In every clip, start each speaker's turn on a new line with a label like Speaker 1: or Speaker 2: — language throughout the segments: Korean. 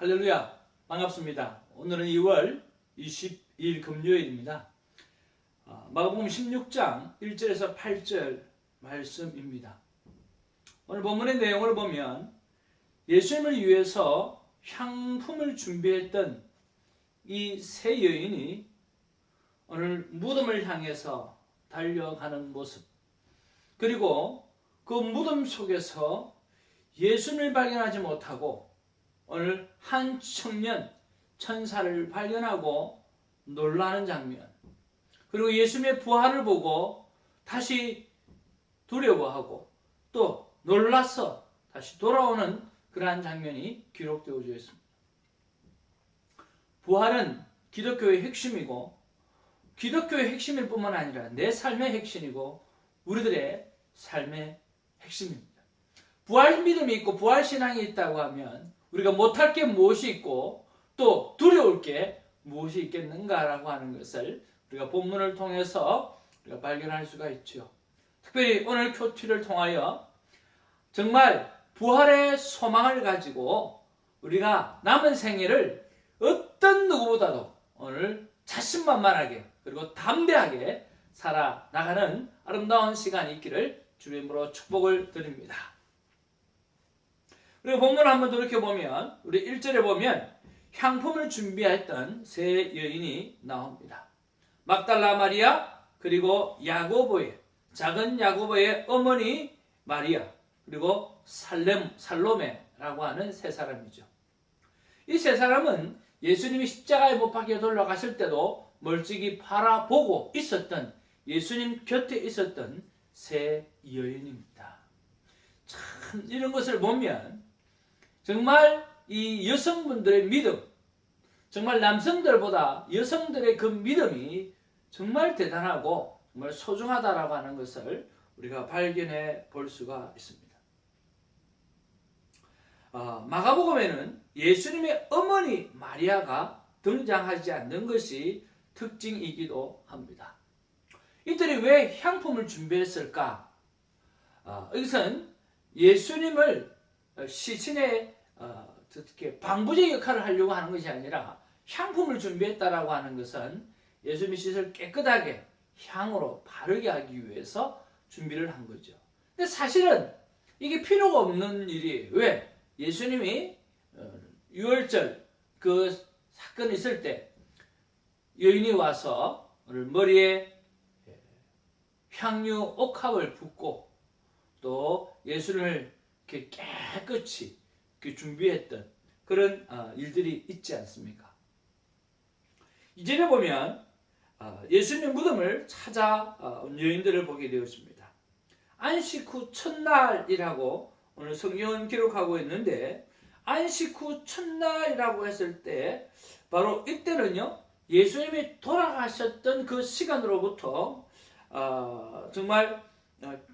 Speaker 1: 할렐루야, 반갑습니다. 오늘은 2월 22일 금요일입니다. 마가복음 16장 1절에서 8절 말씀입니다. 오늘 본문의 내용을 보면 예수님을 위해서 향품을 준비했던 이 세 여인이 오늘 무덤을 향해서 달려가는 모습, 그리고 그 무덤 속에서 예수님을 발견하지 못하고 오늘 한 청년 천사를 발견하고 놀라는 장면, 그리고 예수님의 부활을 보고 다시 두려워하고 또 놀라서 다시 돌아오는 그러한 장면이 기록되어져 있습니다. 부활은 기독교의 핵심이고, 기독교의 핵심일 뿐만 아니라 내 삶의 핵심이고 우리들의 삶의 핵심입니다. 부활 믿음이 있고 부활 신앙이 있다고 하면 우리가 못할 게 무엇이 있고 또 두려울 게 무엇이 있겠는가라고 하는 것을 우리가 본문을 통해서 우리가 발견할 수가 있죠. 특별히 오늘 큐티를 통하여 정말 부활의 소망을 가지고 우리가 남은 생애를 어떤 누구보다도 오늘 자신만만하게 그리고 담대하게 살아나가는 아름다운 시간이 있기를 주님으로 축복을 드립니다. 그리고 본문을 한번 돌이켜보면 우리 1절에 보면 향품을 준비했던 세 여인이 나옵니다. 막달라 마리아, 그리고 야고보의 작은 야고보의 어머니 마리아, 그리고 살로메라고 하는 세 사람이죠. 이 세 사람은 예수님이 십자가에 못 박혀 돌아가실 때도 멀찍이 바라보고 있었던, 예수님 곁에 있었던 세 여인입니다. 참 이런 것을 보면 정말 이 여성분들의 믿음, 정말 남성들보다 여성들의 그 믿음이 정말 대단하고 정말 소중하다라고 하는 것을 우리가 발견해 볼 수가 있습니다. 마가복음에는 예수님의 어머니 마리아가 등장하지 않는 것이 특징이기도 합니다. 이들이 왜 향품을 준비했을까? 이것은 예수님을 시신의 방부제 역할을 하려고 하는 것이 아니라 향품을 준비했다라고 하는 것은 예수님의 시신을 깨끗하게 향으로 바르게 하기 위해서 준비를 한 거죠. 근데 사실은 이게 필요가 없는 일이에요. 왜? 예수님이 유월절 그 사건이 있을 때 여인이 와서 머리에 향유 옥합을 붓고 또 예수님을 깨끗이 준비했던 그런 일들이 있지 않습니까? 이전에 보면 예수님의 무덤을 찾아온 여인들을 보게 되었습니다. 안식 후 첫날이라고 오늘 성경은 기록하고 있는데, 안식 후 첫날이라고 했을 때 바로 이때는요 예수님이 돌아가셨던 그 시간으로부터 정말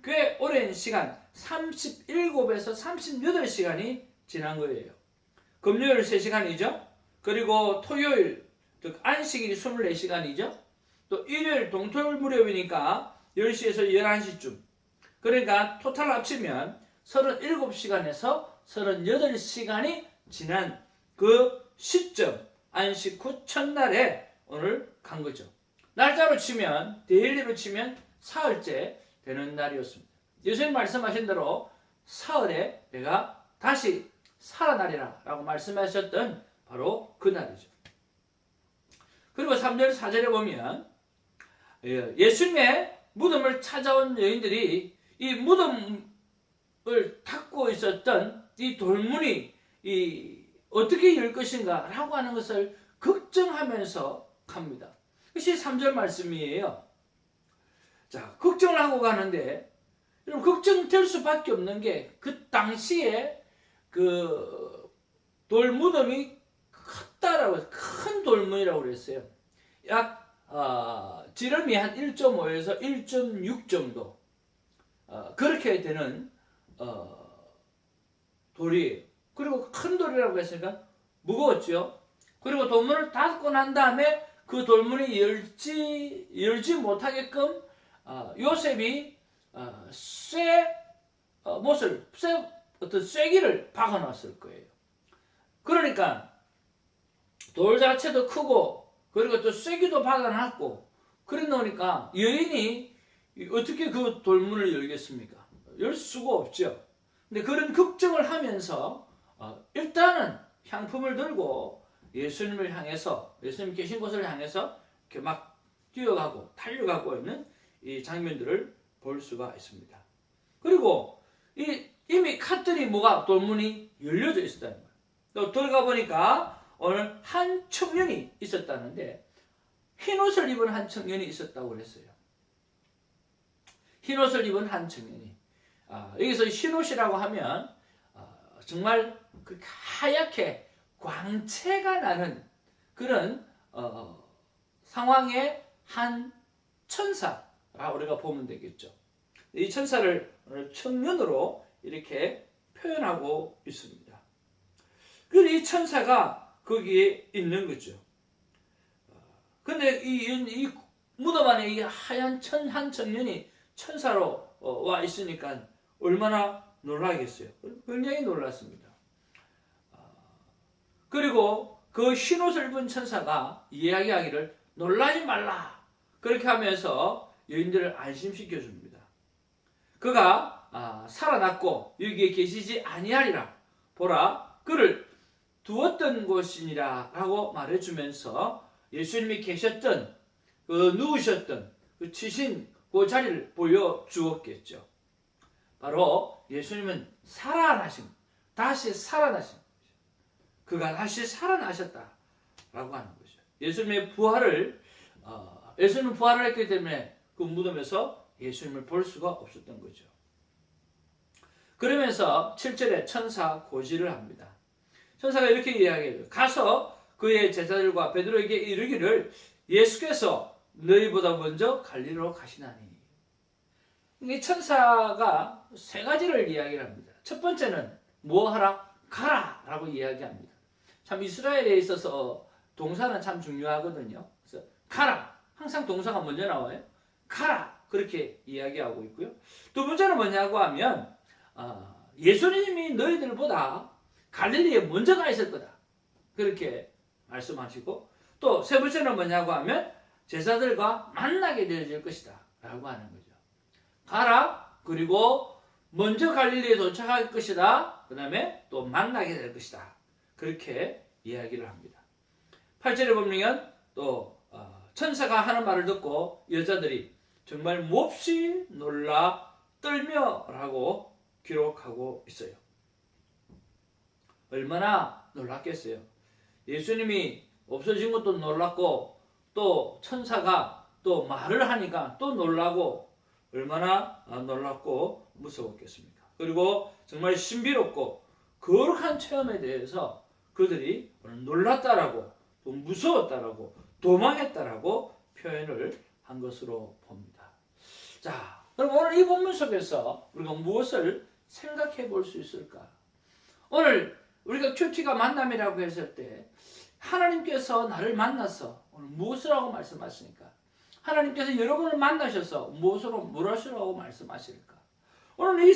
Speaker 1: 꽤 오랜 시간 37에서 38시간이 지난 거예요. 금요일 3시간이죠. 그리고 토요일 즉 안식일이 24시간이죠. 또 일요일 동토요일 무렵이니까 10시에서 11시쯤, 그러니까 토탈 합치면 37시간에서 38시간이 지난 그 시점, 안식 후 첫날에 오늘 간 거죠. 날짜로 치면, 데일리로 치면 사흘째 되는 날이었습니다. 예수님 말씀하신 대로 사흘에 내가 다시 살아나리라 라고 말씀하셨던 바로 그 날이죠. 그리고 3절 4절에 보면 예수님의 무덤을 찾아온 여인들이 이 무덤을 닫고 있었던 이 돌문이 어떻게 열 것인가 라고 하는 것을 걱정하면서 갑니다. 그것이 3절 말씀이에요. 자, 걱정을 하고 가는데 여러분, 걱정될 수밖에 없는 게 그 당시에 그 돌무덤이 컸다라고, 큰 돌문이라고 그랬어요. 약 지름이 한 1.5에서 1.6 정도 그렇게 되는 돌이에요. 그리고 큰 돌이라고 했으니까 무거웠죠. 그리고 돌문을 닫고 난 다음에 그 돌문이 열지 못하게끔 요셉이 어떤 쐐기를 박아놨을 거예요. 그러니까 돌 자체도 크고 그리고 또 쐐기도 박아놨고 그래 놓으니까 여인이 어떻게 그 돌문을 열겠습니까? 열 수가 없죠. 근데 그런 걱정을 하면서 일단은 향품을 들고 예수님을 향해서 예수님 계신 곳을 향해서 이렇게 막 뛰어가고 달려가고 있는 이 장면들을 볼 수가 있습니다. 그리고 이미 칸들이 뭐가 돌문이 열려져 있었다는 거예요. 또 들어가 보니까 오늘 한 청년이 있었다는데 흰옷을 입은 한 청년이 있었다고 그랬어요. 흰옷을 입은 한 청년이 여기서 흰옷이라고 하면 정말 그렇게 하얗게 광채가 나는 그런 상황의 한 천사라 우리가 보면 되겠죠. 이 천사를 오늘 청년으로 이렇게 표현하고 있습니다. 그리고 이 천사가 거기에 있는 거죠. 근데 이 무덤 안에 이 하얀 한 청년이 천사로 와 있으니까 얼마나 놀라겠어요. 굉장히 놀랐습니다. 그리고 그 흰옷을 입은 천사가 이야기하기를 놀라지 말라 그렇게 하면서 여인들을 안심시켜 줍니다. 그가 살아났고 여기에 계시지 아니하리라 보라 그를 두었던 곳이니라 라고 말해주면서 예수님이 계셨던 누우셨던 그 치신 그 자리를 보여주었겠죠. 바로 예수님은 살아나신 다시 살아나신 그가 다시 살아나셨다라고 하는 거죠. 예수님의 부활을 예수님은 부활을 했기 때문에 그 무덤에서 예수님을 볼 수가 없었던 거죠. 그러면서 7절에 천사 고지를 합니다. 천사가 이렇게 이야기해요. 가서 그의 제자들과 베드로에게 이르기를 예수께서 너희보다 먼저 갈릴리로 가시나니. 이 천사가 세 가지를 이야기를 합니다. 첫 번째는 뭐 하라? 가라 라고 이야기합니다. 참 이스라엘에 있어서 동사는 참 중요하거든요. 그래서 가라 항상 동사가 먼저 나와요. 가라 그렇게 이야기하고 있고요. 두 번째는 뭐냐고 하면 예수님이 너희들보다 갈릴리에 먼저 가 있을 거다 그렇게 말씀하시고 또 세 번째는 뭐냐고 하면 제자들과 만나게 되어질 것이다 라고 하는 거죠. 가라 그리고 먼저 갈릴리에 도착할 것이다 그 다음에 또 만나게 될 것이다 그렇게 이야기를 합니다. 8절에 보면 또 천사가 하는 말을 듣고 여자들이 정말 몹시 놀라 떨며 라고 기록하고 있어요. 얼마나 놀랐겠어요. 예수님이 없어진 것도 놀랐고 또 천사가 또 말을 하니까 또 놀라고 얼마나 놀랍고 무서웠겠습니까. 그리고 정말 신비롭고 거룩한 체험에 대해서 그들이 놀랐다라고 또 무서웠다라고 도망했다라고 표현을 한 것으로 봅니다. 자, 그럼 오늘 이 본문 속에서 우리가 무엇을 생각해 볼 수 있을까? 오늘 우리가 큐티가 만남이라고 했을 때 하나님께서 나를 만나서 오늘 무엇을 하고 말씀하시니까? 하나님께서 여러분을 만나셔서 뭘 하시라고 말씀하실까? 오늘 이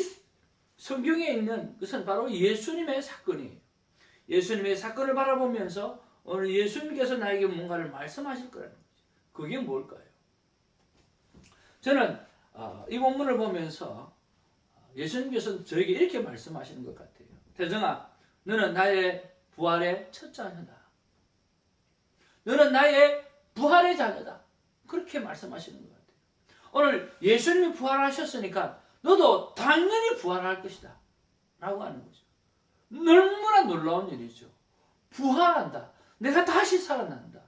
Speaker 1: 성경에 있는 것은 바로 예수님의 사건이에요. 예수님의 사건을 바라보면서 오늘 예수님께서 나에게 뭔가를 말씀하실 거라는 거죠. 그게 뭘까요? 저는 이 본문을 보면서 예수님께서 저에게 이렇게 말씀하시는 것 같아요. 태정아, 너는 나의 부활의 첫 자녀다. 너는 나의 부활의 자녀다. 그렇게 말씀하시는 것 같아요. 오늘 예수님이 부활하셨으니까 너도 당연히 부활할 것이다. 라고 하는 거죠. 너무나 놀라운 일이죠. 부활한다. 내가 다시 살아난다.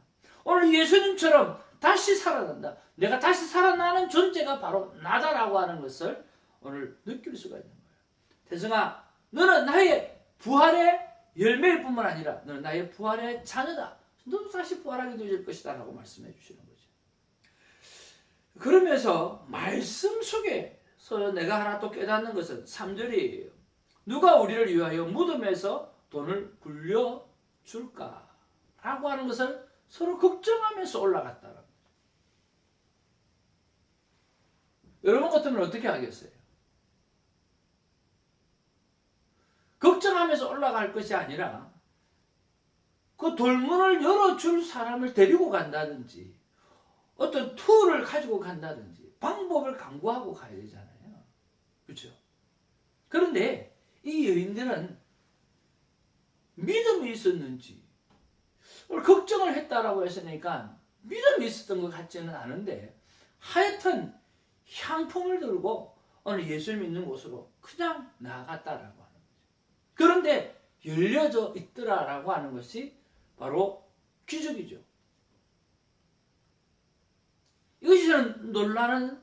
Speaker 1: 오늘 예수님처럼 다시 살아난다. 내가 다시 살아나는 존재가 바로 나다라고 하는 것을 오늘 느낄 수가 있는 거예요. 태승아, 너는 나의 부활의 열매일 뿐만 아니라 너는 나의 부활의 자녀다. 너도 다시 부활하게 되어질 것이다 라고 말씀해 주시는 거죠. 그러면서 말씀 속에서 내가 하나 또 깨닫는 것은 3절이에요. 누가 우리를 위하여 무덤에서 돈을 굴려줄까? 라고 하는 것을 서로 걱정하면서 올라갔다는 거죠. 여러분 같으면 어떻게 하겠어요? 걱정하면서 올라갈 것이 아니라 그 돌문을 열어줄 사람을 데리고 간다든지 어떤 툴을 가지고 간다든지 방법을 강구하고 가야 되잖아요. 그렇죠? 그런데 이 여인들은 믿음이 있었는지 걱정을 했다라고 했으니까 믿음이 있었던 것 같지는 않은데 하여튼 향품을 들고 오늘 예수 믿는 곳으로 그냥 나아갔다라고 하는 거죠. 그런데 열려져 있더라라고 하는 것이 바로 기적이죠. 이것이 저는 놀라는,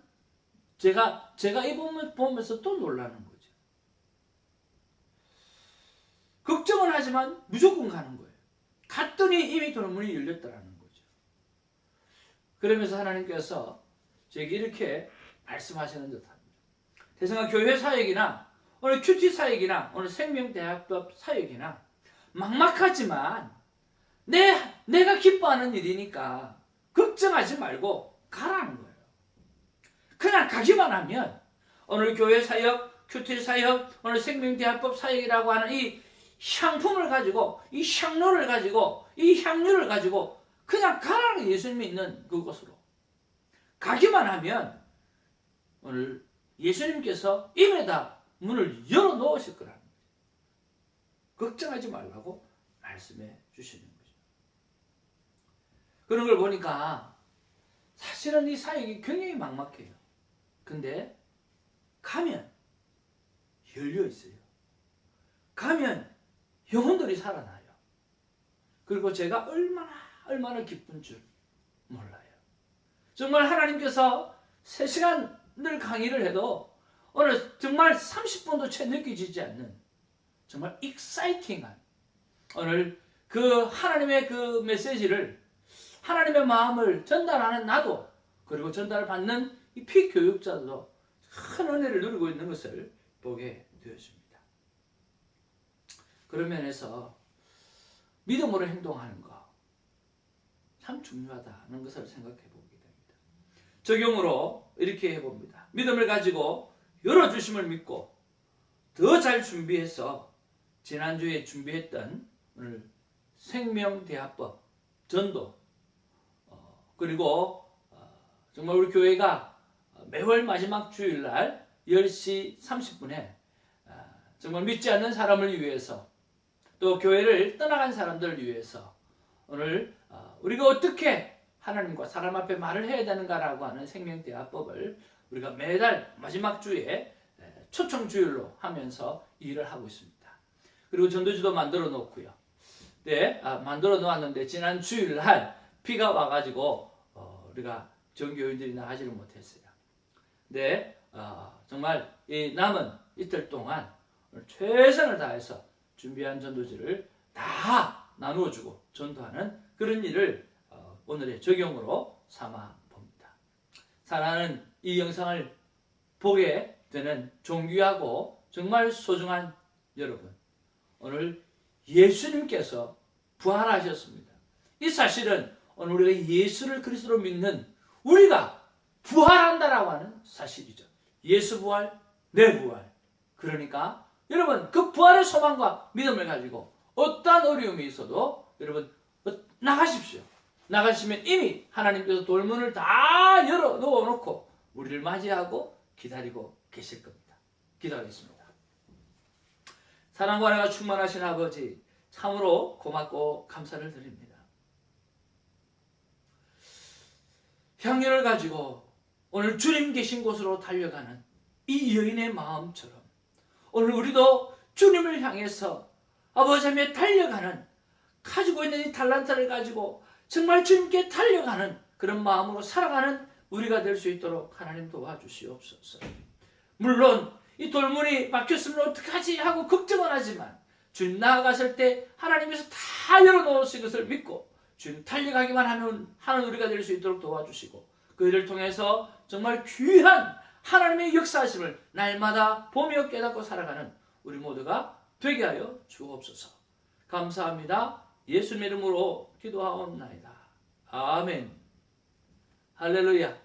Speaker 1: 제가 이 부분 보면서 또 놀라는 거죠. 걱정은 하지만 무조건 가는 거예요. 갔더니 이미 돌문이 열렸다라는 거죠. 그러면서 하나님께서 제게 이렇게 말씀하시는 듯합니다. 대성아, 교회 사역이나 오늘 큐티 사역이나 오늘 생명대학법 사역이나 막막하지만 내가 기뻐하는 일이니까 걱정하지 말고 가라는 거예요. 그냥 가기만 하면 오늘 교회 사역, 큐티 사역, 오늘 생명대학법 사역이라고 하는 이 향품을 가지고, 이 향로를 가지고, 이 향유를 가지고 그냥 가라는 예수님 믿는 그곳으로 가기만 하면 오늘 예수님께서 이미 다 문을 열어 놓으실 거라는 거죠. 걱정하지 말라고 말씀해 주시는 거죠. 그런 걸 보니까 사실은 이 사역이 굉장히 막막해요. 근데 가면 열려 있어요. 가면 영혼들이 살아나요. 그리고 제가 얼마나 기쁜 줄 몰라요. 정말 하나님께서 3시간을 강의를 해도 오늘 정말 30분도 채 느껴지지 않는 정말 익사이팅한 오늘 그 하나님의 그 메시지를, 하나님의 마음을 전달하는 나도, 그리고 전달을 받는 이 피교육자도 큰 은혜를 누리고 있는 것을 보게 되었습니다. 그런 면에서 믿음으로 행동하는 거 참 중요하다는 것을 생각해 보게 됩니다. 적용으로 이렇게 해봅니다. 믿음을 가지고 열어주심을 믿고 더 잘 준비해서 지난주에 준비했던 오늘 생명대화법, 전도, 그리고 정말 우리 교회가 매월 마지막 주일날 10시 30분에 정말 믿지 않는 사람을 위해서, 또 교회를 떠나간 사람들을 위해서 오늘 우리가 어떻게 하나님과 사람 앞에 말을 해야 되는가라고 하는 생명대화법을 우리가 매달 마지막 주에 초청 주일로 하면서 일을 하고 있습니다. 그리고 전도지도 만들어 놓고요. 네, 만들어 놓았는데 지난 주일날 비가 와가지고 우리가 전교인들이 나가지를 못했어요. 네, 정말 이 남은 이틀 동안 최선을 다해서 준비한 전도지를 다 나누어주고 전도하는 그런 일을 오늘의 적용으로 삼아 봅니다. 사랑하는 이 영상을 보게 되는 존귀하고 정말 소중한 여러분, 오늘 예수님께서 부활하셨습니다. 이 사실은 오늘 우리가 예수를 그리스도로 믿는 우리가 부활한다라고 하는 사실이죠. 예수 부활, 내 부활. 그러니까 여러분 그 부활의 소망과 믿음을 가지고 어떠한 어려움이 있어도 여러분 나가십시오. 나가시면 이미 하나님께서 돌문을 다 열어 놓고 우리를 맞이하고 기다리고 계실 겁니다. 기도하겠습니다. 사랑과 은혜가 충만하신 아버지, 참으로 고맙고 감사를 드립니다. 향유를 가지고 오늘 주님 계신 곳으로 달려가는 이 여인의 마음처럼 오늘 우리도 주님을 향해서 아버지 앞에 달려가는, 가지고 있는 이 달란트를 가지고 정말 주님께 달려가는 그런 마음으로 살아가는 우리가 될 수 있도록 하나님 도와주시옵소서. 물론 이 돌문이 막혔으면 어떡하지 하고 걱정은 하지만 주님 나아갔을 때 하나님께서 다 열어놓으신 것을 믿고 주님 달려가기만 하는 우리가 될 수 있도록 도와주시고 그 일을 통해서 정말 귀한 하나님의 역사하심을 날마다 보며 깨닫고 살아가는 우리 모두가 되게 하여 주옵소서. 감사합니다. 예수님 이름으로 기도하옵나이다. 아멘. 할렐루야.